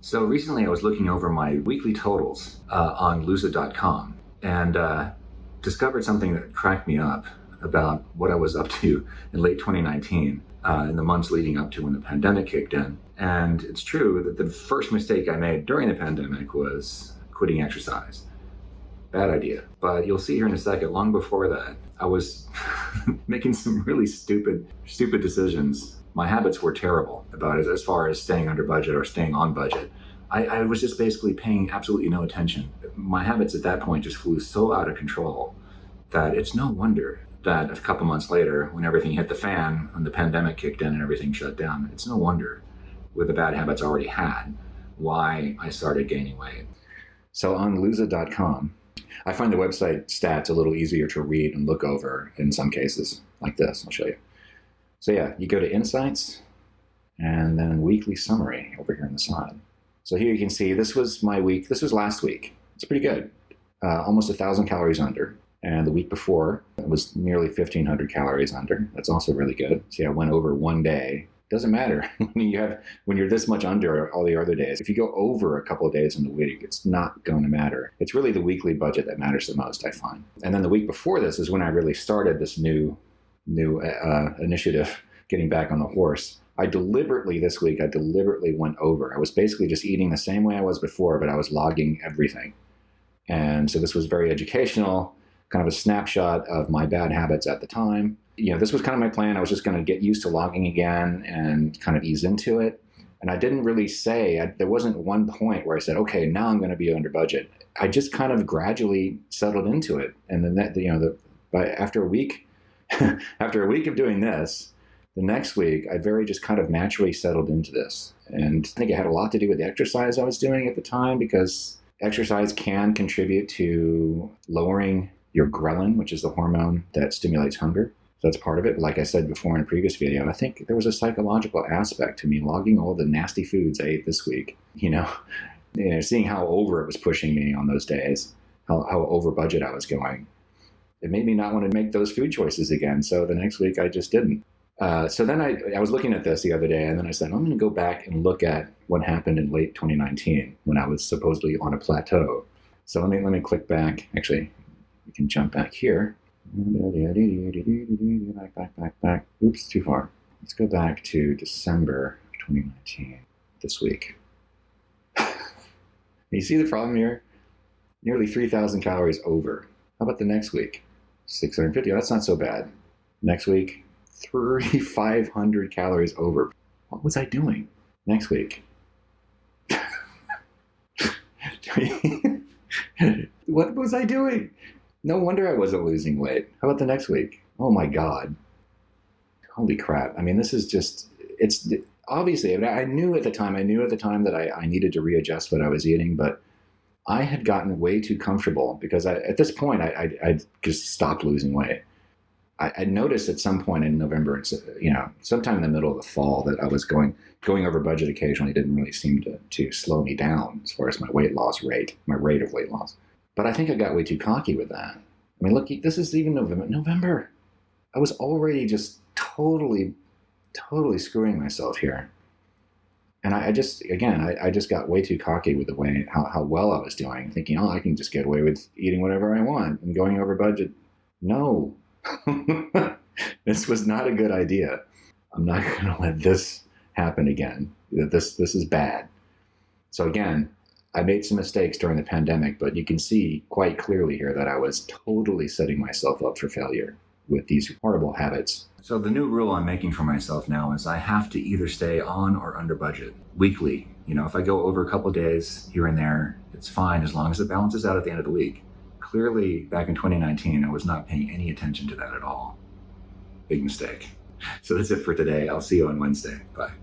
So recently I was looking over my weekly totals on lose.com and discovered something that cracked me up about what I was up to in late 2019, in the months leading up to when the pandemic kicked in. And it's true that the first mistake I made during the pandemic was quitting exercise. Bad idea. But you'll see here in a second, long before that, I was making some really stupid decisions. My habits were terrible about it as far as staying under budget or staying on budget. I was just basically paying absolutely no attention. My habits at that point just flew so out of control that it's no wonder that a couple months later, when everything hit the fan, when the pandemic kicked in and everything shut down, it's no wonder, with the bad habits I already had, why I started gaining weight. So on lose.com, I find the website stats a little easier to read and look over in some cases, like this. I'll show you. So yeah, you go to Insights and then Weekly Summary over here on the side. So here you can see this was my week. This was last week. It's pretty good. Almost 1,000 calories under. And the week before it was nearly 1,500 calories under. That's also really good. See, I went over one day. Doesn't matter when you're this much under all the other days. If you go over a couple of days in the week, it's not going to matter. It's really the weekly budget that matters the most, I find. And then the week before this is when I really started this new initiative, getting back on the horse. This week I deliberately went over. I was basically just eating the same way I was before, but I was logging everything. And so this was very educational, kind of a snapshot of my bad habits at the time. This was kind of my plan. I was just going to get used to logging again and kind of ease into it. And I didn't really there wasn't one point where I said, okay, now I'm going to be under budget. I just kind of gradually settled into it. And then after a week, after a week of doing this, the next week, I just kind of naturally settled into this. And I think it had a lot to do with the exercise I was doing at the time, because exercise can contribute to lowering your ghrelin, which is the hormone that stimulates hunger. So that's part of it. Like I said before in a previous video, I think there was a psychological aspect to me logging all the nasty foods I ate this week. Seeing how over it was pushing me on those days, how over budget I was going. It made me not want to make those food choices again. So the next week I just didn't. So then I was looking at this the other day, and then I said, I'm going to go back and look at what happened in late 2019 when I was supposedly on a plateau. So let me click back. Actually, we can jump back here. Back. Oops, too far. Let's go back to December 2019, this week. You see the problem here? Nearly 3,000 calories over. How about the next week? 650. That's not so bad. Next week, 3,500 calories over. What was I doing next week? What was I doing? No wonder I wasn't losing weight. How about the next week? Oh my God. Holy crap. I mean, this is just, it's obviously, I knew at the time that I needed to readjust what I was eating, but I had gotten way too comfortable because at this point, I just stopped losing weight. I noticed at some point in November, sometime in the middle of the fall, that I was going over budget occasionally didn't really seem to slow me down as far as my rate of weight loss. But I think I got way too cocky with that. I mean, look, this is even November. I was already just totally screwing myself here. And I just got way too cocky with the way, how well I was doing, thinking, I can just get away with eating whatever I want and going over budget. No. This was not a good idea. I'm not going to let this happen again. This is bad. So again, I made some mistakes during the pandemic, but you can see quite clearly here that I was totally setting myself up for failure with these horrible habits. So the new rule I'm making for myself now is I have to either stay on or under budget weekly. If I go over a couple of days here and there, it's fine as long as it balances out at the end of the week. Clearly, back in 2019, I was not paying any attention to that at all. Big mistake. So that's it for today. I'll see you on Wednesday. Bye.